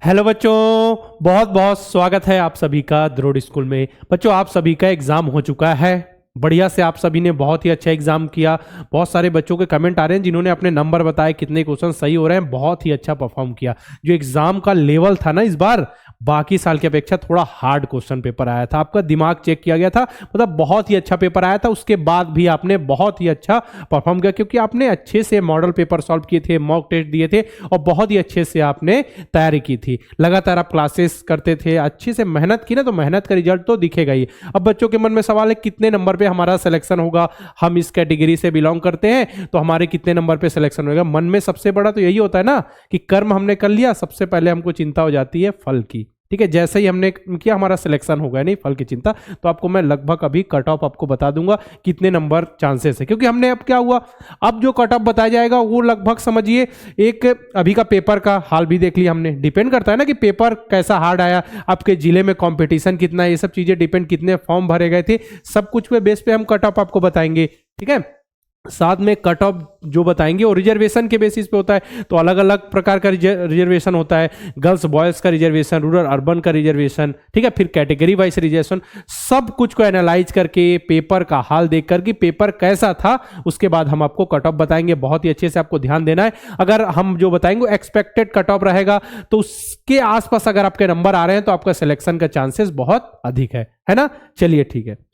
Hello बच्चों, बहुत बहुत स्वागत है आप सभी का द्रोड़ स्कूल में। बच्चों, आप सभी का एग्जाम हो चुका है। बढ़िया से आप सभी ने बहुत ही अच्छा एग्जाम किया। बहुत सारे बच्चों के कमेंट आ रहे हैं जिन्होंने अपने नंबर बताए, कितने क्वेश्चन सही हो रहे हैं। बहुत ही अच्छा परफॉर्म किया। जो एग्जाम का लेवल था ना, इस बार बाकी साल की अपेक्षा थोड़ा हार्ड क्वेश्चन पेपर आया था। आपका दिमाग चेक किया गया था, मतलब बहुत ही अच्छा पेपर आया था। उसके बाद भी आपने बहुत ही अच्छा परफॉर्म किया, क्योंकि आपने अच्छे से मॉडल पेपर सॉल्व किए थे, मॉक टेस्ट दिए थे और बहुत ही अच्छे से आपने तैयारी की थी। लगातार आप क्लासेस करते थे, अच्छे से मेहनत की ना, तो मेहनत का रिजल्ट तो दिखेगा ही। अब बच्चों के मन में सवाल है, कितने नंबर पे हमारा सिलेक्शन होगा? हम इस कैटेगरी से बिलोंग करते हैं तो हमारे कितने नंबर पे सिलेक्शन होगा? मन में सबसे बड़ा तो यही होता है ना कि कर्म हमने कर लिया, सबसे पहले हमको चिंता हो जाती है फल की। ठीक है, जैसे ही हमने किया हमारा सिलेक्शन होगा, नहीं फल की चिंता। तो आपको मैं लगभग अभी कट ऑफ आपको बता दूंगा कितने नंबर चांसेस है, क्योंकि हमने अब क्या हुआ, अब जो कट ऑफ बताया जाएगा वो लगभग समझिए एक अभी का पेपर का हाल भी देख लिया हमने। डिपेंड करता है ना कि पेपर कैसा हार्ड आया, आपके जिले में कंपटीशन कितना है, ये सब चीजें डिपेंड, कितने फॉर्म भरे गए थे, सब कुछ पे बेस पे हम कट ऑफ आपको बताएंगे। ठीक है, साथ में कट ऑफ जो बताएंगे वो रिजर्वेशन के बेसिस पे होता है। तो अलग अलग प्रकार का रिजर्वेशन होता है। गर्ल्स बॉयज का रिजर्वेशन, रूरल अर्बन का रिजर्वेशन, ठीक है, फिर कैटेगरी वाइज रिजर्वेशन। सब कुछ को एनालाइज करके, पेपर का हाल देख करके, पेपर कैसा था, उसके बाद हम आपको कट ऑफ बताएंगे। बहुत ही अच्छे से आपको ध्यान देना है। अगर हम जो बताएंगे एक्सपेक्टेड कट ऑफ रहेगा, तो उसके आसपास अगर आपके नंबर आ रहे हैं तो आपका सिलेक्शन का चांसेस बहुत अधिक है ना। चलिए ठीक है।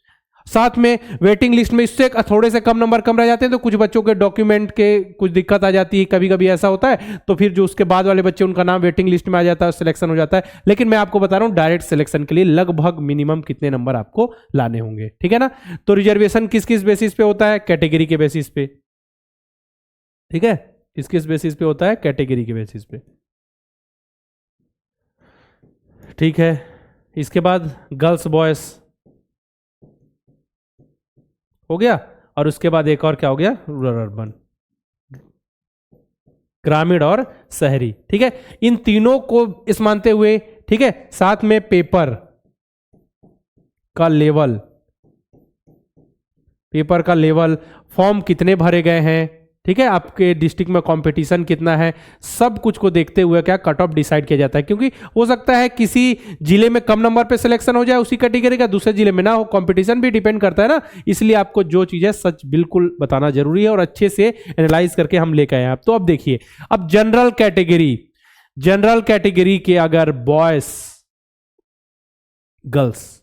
साथ में वेटिंग लिस्ट में इससे थोड़े से कम नंबर कम रह जाते हैं, तो कुछ बच्चों के डॉक्यूमेंट के कुछ दिक्कत आ जाती है, कभी कभी ऐसा होता है। तो फिर जो उसके बाद वाले बच्चे, उनका नाम वेटिंग लिस्ट में आ जाता है, सिलेक्शन हो जाता है। लेकिन मैं आपको बता रहा हूं, डायरेक्ट सिलेक्शन के लिए लगभग मिनिमम कितने नंबर आपको लाने होंगे। ठीक है ना। तो रिजर्वेशन किस किस बेसिस पे होता है? कैटेगरी के बेसिस पे। ठीक है, किस किस बेसिस पे होता है? कैटेगरी के बेसिस पे। ठीक है, इसके बाद गर्ल्स बॉयज हो गया, और उसके बाद एक और क्या हो गया? रूरल अर्बन, ग्रामीण और शहरी। ठीक है, इन तीनों को इस मानते हुए, ठीक है, साथ में पेपर का लेवल, पेपर का लेवल, फॉर्म कितने भरे गए हैं, ठीक है, आपके डिस्ट्रिक्ट में कंपटीशन कितना है, सब कुछ को देखते हुए क्या कट ऑफ डिसाइड किया जाता है। क्योंकि हो सकता है किसी जिले में कम नंबर पे सिलेक्शन हो जाए उसी कैटेगरी का, दूसरे जिले में ना हो। कंपटीशन भी डिपेंड करता है ना, इसलिए आपको जो चीज है सच बिल्कुल बताना जरूरी है और अच्छे से एनालाइज करके हम लेकर आए हैं। तो अब देखिए, अब जनरल कैटेगरी, जनरल कैटेगरी के अगर बॉयज गर्ल्स,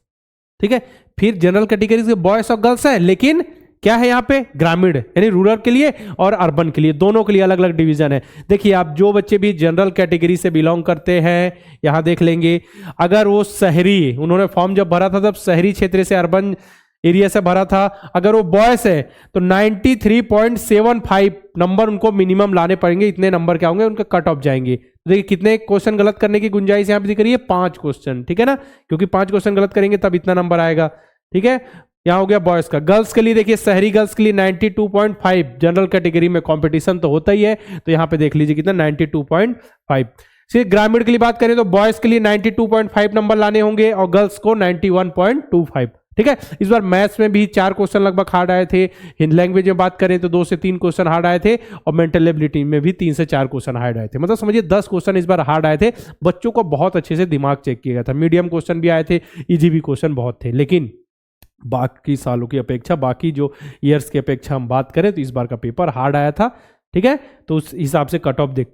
ठीक है, फिर जनरल कैटेगरी के बॉयज और गर्ल्स है, लेकिन क्या है यहाँ पे? ग्रामीण, यानी रूरल के लिए और अर्बन के लिए, दोनों के लिए अलग अलग डिवीजन है। देखिए, आप जो बच्चे भी जनरल कैटेगरी से बिलोंग करते हैं, यहां देख लेंगे, अगर वो शहरी, उन्होंने फॉर्म जब भरा था तब शहरी क्षेत्र से, अर्बन एरिया से भरा था, अगर वो बॉयज है तो 93.75 नंबर उनको मिनिमम लाने पड़ेंगे। इतने नंबर क्या होंगे? उनके कट ऑफ जाएंगे। देखिए कितने क्वेश्चन गलत करने की गुंजाइश यहाँ पे दिख रही है? 5 क्वेश्चन। ठीक है ना, क्योंकि 5 क्वेश्चन गलत करेंगे तब इतना नंबर आएगा। ठीक है, यहां हो गया बॉयज का। गर्ल्स के लिए देखिए, शहरी गर्ल्स के लिए 92.5, जनरल कैटेगरी में कंपटीशन तो होता ही है, तो यहां पे देख लीजिए कितना, 92.5। सिर्फ ग्रामीण के लिए बात करें तो बॉयज के लिए 92.5 नंबर लाने होंगे और गर्ल्स को 91.25। ठीक है, इस बार मैथ्स में भी 4 क्वेश्चन लगभग हार्ड आए थे। हिंदी लैंग्वेज में बात करें तो 2 से 3 क्वेश्चन हार्ड आए थे, और मेंटल एबिलिटी में भी 3 से 4 क्वेश्चन हार्ड आए थे। मतलब समझिए 10 क्वेश्चन इस बार हार्ड आए थे। बच्चों को बहुत अच्छे से दिमाग चेक किया गया था। मीडियम क्वेश्चन भी आए थे, इजी भी क्वेश्चन बहुत थे। लेकिन बाकी सालों की अपेक्षा, बाकी जो ईयर्स की अपेक्षा हम बात करें तो इस बार का पेपर हार्ड आया था। ठीक है, तो उस हिसाब से कट ऑफ देख,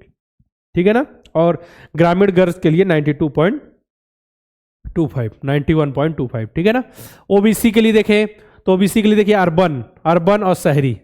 ठीक है ना। और ग्रामीण गर्ल्स के लिए 92.25, 91.25। ठीक है ना। ओबीसी के लिए देखें तो ओबीसी के लिए देखिए, अर्बन, अर्बन और शहरी।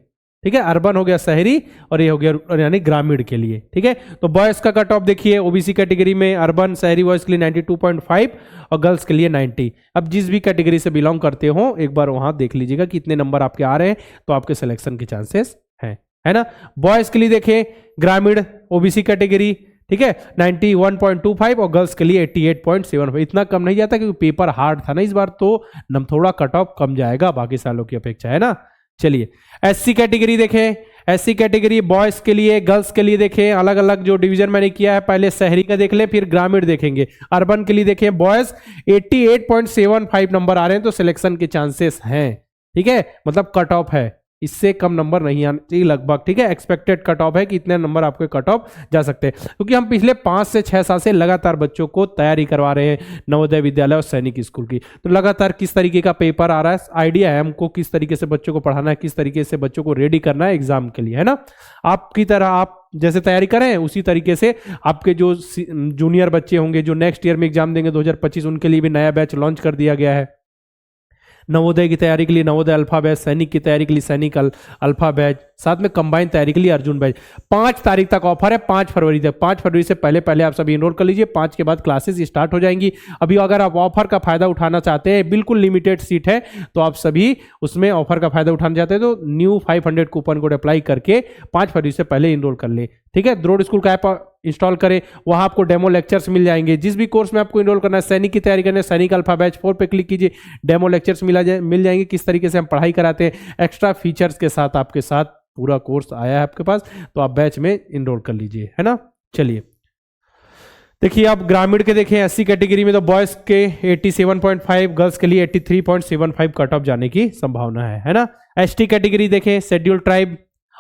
ठीक है, अर्बन हो गया शहरी और ये हो गया यानी ग्रामीण के लिए। ठीक है, तो बॉयज का कट ऑफ देखिए, ओबीसी कैटेगरी में अर्बन शहरी बॉयज के लिए 92.5 और गर्ल्स के लिए 90। अब जिस भी कैटेगरी से बिलोंग करते हो एक बार वहां देख लीजिएगा कितने नंबर आपके आ रहे हैं, तो आपके सिलेक्शन के चांसेस हैं, है ना। बॉयज के लिए देखें, ग्रामीण ओबीसी कैटेगरी, ठीक है, 91.25 और गर्ल्स के लिए 88.75। इतना कम नहीं जाता क्योंकि पेपर हार्ड था ना इस बार, तो थोड़ा कट ऑफ कम जाएगा बाकी सालों की अपेक्षा, है ना। चलिए, एससी कैटेगरी देखें, एससी कैटेगरी बॉयज के लिए, गर्ल्स के लिए देखें, अलग अलग जो डिवीजन मैंने किया है, पहले शहरी का देख लें फिर ग्रामीण देखेंगे। अर्बन के लिए देखें, बॉयज 88.75 नंबर आ रहे हैं, तो सिलेक्शन के चांसेस हैं। ठीक है, मतलब कट ऑफ है, इससे कम नंबर नहीं आने चाहिए लगभग, ठीक है। एक्सपेक्टेड कट ऑफ है कि इतने नंबर आपके कट ऑफ जा सकते हैं, क्योंकि हम पिछले 5 से 6 साल से लगातार बच्चों को तैयारी करवा रहे हैं नवोदय विद्यालय और सैनिक स्कूल की। तो लगातार किस तरीके का पेपर आ रहा है, आइडिया है हमको किस तरीके से बच्चों को पढ़ाना है, किस तरीके से बच्चों को रेडी करना है एग्जाम के लिए, है ना। आपकी तरह आप जैसे तैयारी करें उसी तरीके से आपके जो जूनियर बच्चे होंगे जो नेक्स्ट ईयर में एग्जाम देंगे 2025, उनके लिए भी नया बैच लॉन्च कर दिया गया है। नवोदय की तैयारी के लिए नवोदय अल्फा बैच, सैनिक की तैयारी के लिए सैनिक अल्फा बैच, साथ में कंबाइंड तैयारी के लिए अर्जुन बैच। 5 तारीख तक ऑफर है, 5 फरवरी तक। 5 फरवरी से पहले पहले आप सभी इनरोल कर लीजिए, 5 के बाद क्लासेस स्टार्ट हो जाएंगी। अभी अगर आप ऑफर का फायदा उठाना चाहते हैं, बिल्कुल लिमिटेड सीट है, तो आप सभी उसमें ऑफर का फायदा उठाना चाहते हैं तो न्यू 500 कूपन कोड अप्लाई करके 5 फरवरी से पहले इनरोल कर ले, ठीक है। द्रोड़ स्कूल का ऐप इंस्टॉल करें, वहां आपको डेमो लेक्चर्स मिल जाएंगे। जिस भी कोर्स में आपको इनरोल करना है, सैनिक की तैयारी करना है, सैनिक अल्फा बैच 4 पे क्लिक कीजिए, डेमो लेक्चर्स मिल जाएंगे, किस तरीके से हम पढ़ाई कराते हैं, एक्स्ट्रा फीचर्स के साथ आपके साथ पूरा कोर्स आया है आपके पास, तो आप बैच में इनरोल कर लीजिए, है ना। चलिए देखिए, आप ग्रामीण के देखें एससी कैटेगरी में तो बॉयज के 87.5, गर्ल्स के लिए 83.75 कट ऑफ जाने की संभावना है ना। एसटी कैटेगरी देखें, शेड्यूल ट्राइब,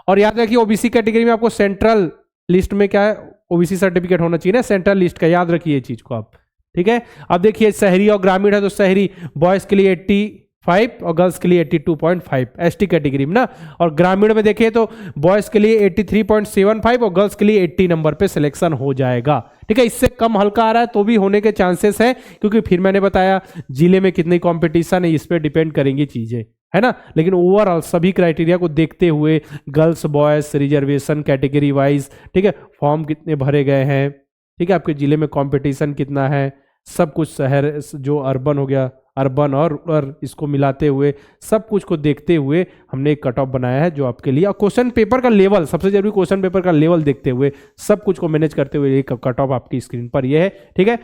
और याद रखिए ओबीसी कैटेगरी में आपको सेंट्रल लिस्ट में क्या है, ओबीसी सर्टिफिकेट होना चाहिए ना, सेंट्रल लिस्ट का, याद रखिए ये चीज को आप, ठीक है। अब देखिए शहरी और ग्रामीण है तो शहरी बॉयज के लिए 85 और गर्ल्स के लिए 82.5 एसटी कैटेगरी में ना, और ग्रामीण में देखिए तो बॉयज के लिए 83.75 और गर्ल्स के लिए 80 नंबर पे सिलेक्शन हो जाएगा, ठीक है। इससे कम हल्का आ रहा है तो भी होने के चांसेस है, क्योंकि फिर मैंने बताया जिले में कितनी कंपटीशन है इस पर डिपेंड करेंगी चीजें, है ना। लेकिन ओवरऑल सभी क्राइटेरिया को देखते हुए girls boys reservation category wise, ठीक है, फॉर्म कितने भरे गए हैं, ठीक है, आपके जिले में कंपटीशन कितना है, सब कुछ शहर जो अर्बन हो गया, अर्बन और इसको मिलाते हुए सब कुछ को देखते हुए हमने एक कट ऑफ बनाया है जो आपके लिए, और क्वेश्चन पेपर का लेवल, सबसे जरूरी क्वेश्चन पेपर का लेवल देखते हुए सब कुछ को मैनेज करते हुए एक कट ऑफ आपकी स्क्रीन पर यह है, ठीक है।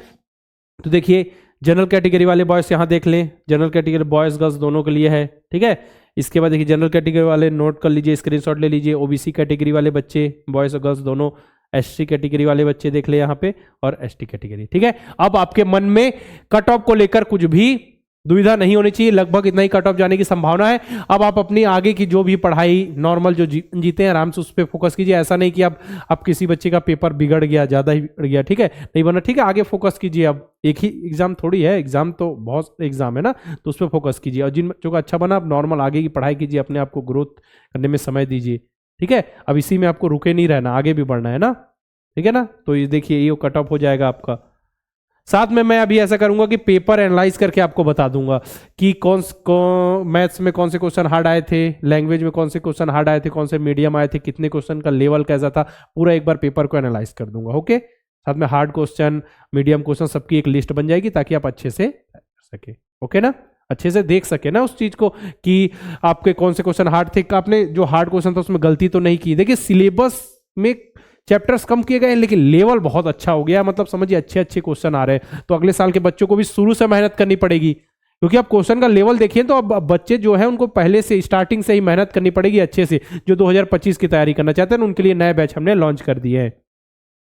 तो देखिए जनरल कैटेगरी वाले बॉयज यहाँ देख लें, जनरल कैटेगरी बॉयज गर्ल्स दोनों के लिए है, ठीक है। इसके बाद देखिए जनरल कैटेगरी वाले नोट कर लीजिए, स्क्रीनशॉट ले लीजिए, ओबीसी कैटेगरी वाले बच्चे बॉयज और गर्ल्स दोनों, एससी कैटेगरी वाले बच्चे देख ले यहाँ पे, और एसटी कैटेगरी, ठीक है। अब आपके मन में कट ऑफ को लेकर कुछ भी दुविधा नहीं होनी चाहिए, लगभग इतना ही कट ऑफ जाने की संभावना है। अब आप अपनी आगे की जो भी पढ़ाई नॉर्मल जो जीते हैं आराम से उस पर फोकस कीजिए, ऐसा नहीं कि अब किसी बच्चे का पेपर बिगड़ गया, ज्यादा ही बिगड़ गया, ठीक है, नहीं बना, ठीक है, आगे फोकस कीजिए। अब एक ही एग्जाम थोड़ी है, एग्जाम तो बहुत एग्जाम है ना, तो उस पर फोकस कीजिए, और जिन बच्चों का अच्छा बना आप नॉर्मल आगे की पढ़ाई कीजिए, अपने आप को ग्रोथ करने में समय दीजिए, ठीक है। अब इसी में आपको रुके नहीं रहना, आगे भी बढ़ना है ना, ठीक है ना। तो ये देखिए ये कट ऑफ हो जाएगा आपका। साथ में मैं अभी ऐसा करूंगा कि पेपर एनालाइज करके आपको बता दूंगा कि मैथ्स में कौन से क्वेश्चन हार्ड आए थे, लैंग्वेज में कौन से क्वेश्चन हार्ड आए थे, कौन से मीडियम आए थे, कितने क्वेश्चन का लेवल कैसा था, पूरा एक बार पेपर को एनालाइज कर दूंगा, ओके। साथ में हार्ड क्वेश्चन, मीडियम क्वेश्चन सबकी एक लिस्ट बन जाएगी ताकि आप अच्छे से कर सके, ओके ना, अच्छे से देख सके ना उस चीज को कि आपके कौन से क्वेश्चन हार्ड थे, आपने जो हार्ड क्वेश्चन था उसमें गलती तो नहीं की। देखिए सिलेबस में चैप्टर्स कम किए गए लेकिन लेवल बहुत अच्छा हो गया, मतलब समझिए अच्छे अच्छे क्वेश्चन आ रहे हैं, तो अगले साल के बच्चों को भी शुरू से मेहनत करनी पड़ेगी, क्योंकि आप क्वेश्चन का लेवल देखिए तो अब बच्चे जो है उनको पहले से स्टार्टिंग से ही मेहनत करनी पड़ेगी अच्छे से। जो 2025 की तैयारी करना चाहते हैं उनके लिए नए बैच हमने लॉन्च कर दिए हैं,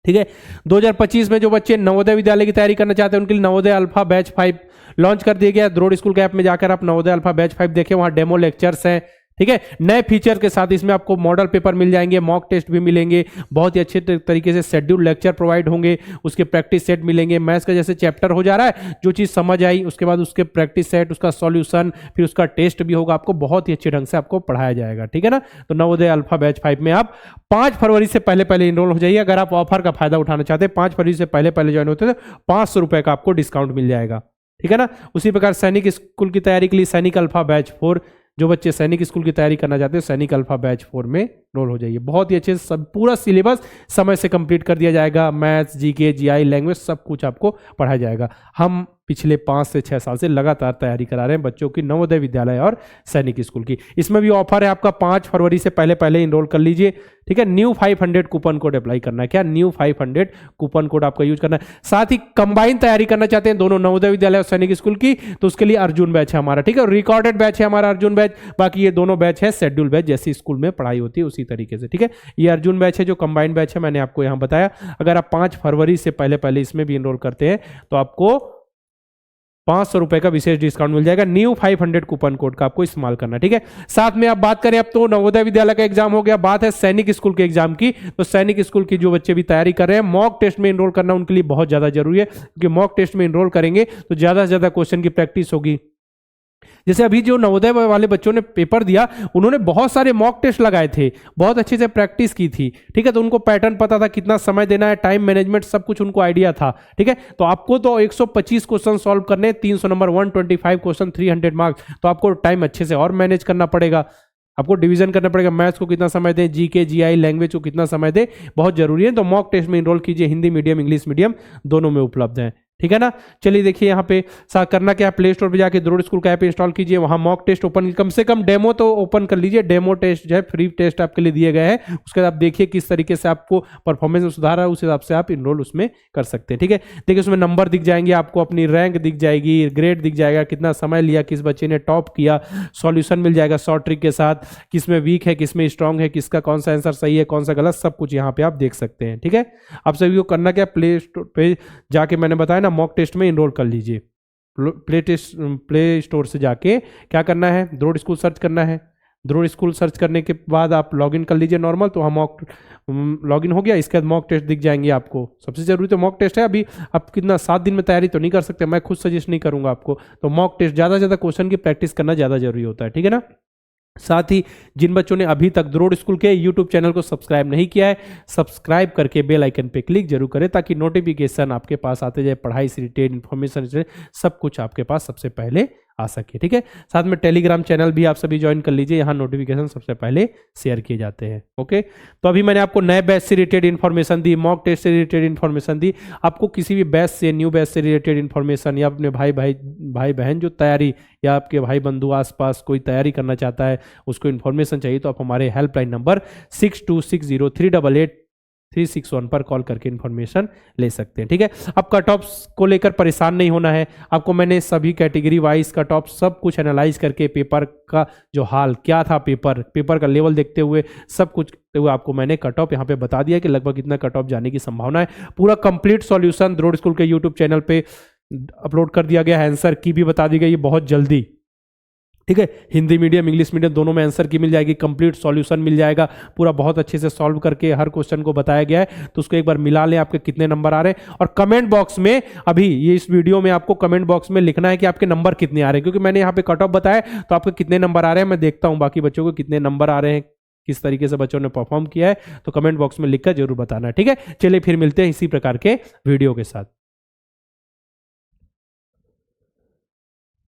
ठीक है। 2025 में जो बच्चे नवोदय विद्यालय की तैयारी करना चाहते हैं उनके लिए नवोदय अल्फा बैच 5 लॉन्च कर दिया गया। द्रोड़ स्कूल के ऐप में जाकर आप नवोदय अल्फा बैच 5 देखें, वहां डेमो लेक्चर्स हैं, ठीक है। नए फीचर के साथ इसमें आपको मॉडल पेपर मिल जाएंगे, मॉक टेस्ट भी मिलेंगे, बहुत ही अच्छे तरीके से शेड्यूल लेक्चर प्रोवाइड होंगे, उसके प्रैक्टिस सेट मिलेंगे। मैथ्स का जैसे चैप्टर हो जा रहा है, जो चीज़ समझ आई उसके बाद उसके प्रैक्टिस सेट, उसका सॉल्यूशन, फिर उसका टेस्ट भी होगा, आपको बहुत ही अच्छे ढंग से आपको पढ़ाया जाएगा, ठीक है ना। तो नवोदय अल्फा बैच 5 में आप 5 फरवरी से पहले पहले इनरोल हो जाइए। अगर आप ऑफर का फायदा उठाना चाहते हैं, 5 फरवरी से पहले पहले ज्वाइन होते हैं तो 500 रुपए का आपको डिस्काउंट मिल जाएगा, ठीक है ना। उसी प्रकार सैनिक स्कूल की तैयारी के लिए सैनिक अल्फा बैच 4, जो बच्चे सैनिक स्कूल की तैयारी करना चाहते हैं सैनिक अल्फा बैच 4 में रोल हो जाइए। बहुत ही अच्छे सब पूरा सिलेबस समय से कंप्लीट कर दिया जाएगा, मैथ्स, जीके, जीआई, लैंग्वेज सब कुछ आपको पढ़ाया जाएगा। हम पिछले 5 से 6 साल से लगातार तैयारी करा रहे हैं बच्चों की नवोदय विद्यालय और सैनिक स्कूल की। इसमें भी ऑफर है आपका, 5 फरवरी से पहले पहले इनरोल कर लीजिए, ठीक है। न्यू 500 कूपन कोड अप्लाई करना है, क्या न्यू 500 कूपन कोड आपका यूज करना है। साथ ही कंबाइन तैयारी करना चाहते हैं दोनों नवोदय विद्यालय और सैनिक स्कूल की, तो उसके लिए अर्जुन बैच है हमारा, ठीक है। रिकॉर्डेड बैच है हमारा अर्जुन बैच, बाकी ये दोनों बैच है शेड्यूल बैच, जैसी स्कूल में पढ़ाई होती है उसी तरीके से, ठीक है। ये अर्जुन बैच है जो कंबाइंड बैच है, मैंने आपको यहां बताया। अगर आप 5 फरवरी से पहले पहले इसमें भी इनरोल करते हैं तो आपको 500 रुपए का विशेष डिस्काउंट मिल जाएगा। न्यू 500 कूपन कोड का आपको इस्तेमाल करना, ठीक है। साथ में आप बात करें, अब तो नवोदय विद्यालय का एग्जाम हो गया, बात है सैनिक स्कूल के एग्जाम की। तो सैनिक स्कूल की जो बच्चे भी तैयारी कर रहे हैं, मॉक टेस्ट में इनरोल करना उनके लिए बहुत ज्यादा जरूरी है, क्योंकि मॉक टेस्ट में इनरोल करेंगे तो ज्यादा से ज्यादा क्वेश्चन की प्रैक्टिस होगी। जैसे अभी जो नवोदय वाले बच्चों ने पेपर दिया, उन्होंने बहुत सारे मॉक टेस्ट लगाए थे, बहुत अच्छे से प्रैक्टिस की थी, ठीक है। तो उनको पैटर्न पता था, कितना समय देना है, टाइम मैनेजमेंट सब कुछ उनको आइडिया था, ठीक है। तो आपको तो 125 क्वेश्चन सॉल्व करने, 300 नंबर, 125 क्वेश्चन, 300 मार्क्स, तो आपको टाइम अच्छे से और मैनेज करना पड़ेगा। आपको डिवीजन करना पड़ेगा, मैथ्स को कितना समय दें, जीके जीआई लैंग्वेज को कितना समय दें, बहुत जरूरी है। तो मॉक टेस्ट में इनरोल कीजिए, हिंदी मीडियम इंग्लिश मीडियम दोनों में उपलब्ध है, ठीक है ना। चलिए देखिए यहाँ पे करना क्या है, प्ले स्टोर पे जाके द्रोड़ स्कूल का ऐप इंस्टॉल कीजिए, वहां मॉक टेस्ट ओपन, कम से कम डेमो तो ओपन कर लीजिए। डेमो टेस्ट जो है फ्री टेस्ट आपके लिए दिए गए हैं, उसके बाद आप देखिए किस तरीके से आपको परफॉर्मेंस में सुधार है, उस हिसाब से आप इनरोल उसमें कर सकते हैं, ठीक है। देखिए उसमें नंबर दिख जाएंगे आपको, अपनी रैंक दिख जाएगी, ग्रेड दिख जाएगा, कितना समय लिया, किस बच्चे ने टॉप किया, सॉल्यूशन मिल जाएगा शॉर्ट ट्रिक के साथ, किसमें वीक है, किसमें स्ट्रांग है, किसका कौन सा आंसर सही है, कौन सा गलत, सब कुछ यहाँ पे आप देख सकते हैं, ठीक है। आप सभी को करना क्या, प्ले स्टोर पे जाके मैंने बताया ना, मॉक टेस्ट में इनरोल कर लीजिए। प्ले स्टोर से जाके क्या करना है, द्रोड़ स्कूल सर्च करना है। द्रोड़ स्कूल सर्च करने के बाद आप लॉगिन कर लीजिए नॉर्मल, तो हम मॉक लॉगिन हो गया। इसके बाद मॉक टेस्ट दिख जाएंगे आपको। सबसे जरूरी तो मॉक टेस्ट है। अभी आप कितना 7 दिन में तैयारी तो नहीं कर सकते, मैं खुद सजेस्ट नहीं करूंगा आपको। तो मॉक टेस्ट ज़्यादा से ज़्यादा क्वेश्चन की प्रैक्टिस करना ज़्यादा जरूरी होता है, ठीक है ना। साथ ही जिन बच्चों ने अभी तक द्रोड़ स्कूल के यूट्यूब चैनल को सब्सक्राइब नहीं किया है, सब्सक्राइब करके बेल आइकन पे क्लिक जरूर करें, ताकि नोटिफिकेशन आपके पास आते जाए, पढ़ाई से रिलेटेड इन्फॉर्मेशन से सब कुछ आपके पास सबसे पहले आ सके, ठीक है। साथ में टेलीग्राम चैनल भी आप सभी ज्वाइन कर लीजिए, यहाँ नोटिफिकेशन सबसे पहले शेयर किए जाते हैं, ओके। तो अभी मैंने आपको नए बैच से रिलेटेड इन्फॉर्मेशन दी, मॉक टेस्ट से रिलेटेड इन्फॉर्मेशन दी। आपको किसी भी बैच से, न्यू बैच से रिलेटेड इन्फॉर्मेशन, या अपने भाई बहन जो तैयारी, या आपके भाई बंधु आसपास कोई तैयारी करना चाहता है, उसको इन्फॉर्मेशन चाहिए, तो आप हमारे हेल्पलाइन नंबर 6260386361 पर कॉल करके इन्फॉर्मेशन ले सकते हैं, ठीक है। अब कट ऑफ को लेकर परेशान नहीं होना है आपको। मैंने सभी कैटेगरी वाइज कट ऑफ सब कुछ एनालाइज करके, पेपर का जो हाल क्या था, पेपर का लेवल देखते हुए, सब कुछ देखते हुए आपको मैंने कट ऑफ यहाँ पे बता दिया कि लगभग इतना कट ऑफ जाने की संभावना है। पूरा कंप्लीट सॉल्यूशन द्रोड़ स्कूल के यूट्यूब चैनल पे अपलोड कर दिया गया है, आंसर की भी बता दी गई है बहुत जल्दी, ठीक है। हिंदी मीडियम इंग्लिश मीडियम दोनों में आंसर की मिल जाएगी, कंप्लीट सॉल्यूशन मिल जाएगा, पूरा बहुत अच्छे से सॉल्व करके हर क्वेश्चन को बताया गया है। तो उसको एक बार मिला लें, आपके कितने नंबर आ रहे हैं। और कमेंट बॉक्स में, अभी ये इस वीडियो में आपको कमेंट बॉक्स में लिखना है कि आपके नंबर कितने आ रहे हैं, क्योंकि मैंने यहाँ पे कट ऑफ बताया, तो आपके कितने नंबर आ रहे हैं मैं देखता हूँ, बाकी बच्चों को कितने नंबर आ रहे हैं, किस तरीके से बच्चों ने परफॉर्म किया है, तो कमेंट बॉक्स में लिखकर जरूर बताना है, ठीक है। चलिए फिर मिलते हैं इसी प्रकार के वीडियो के साथ।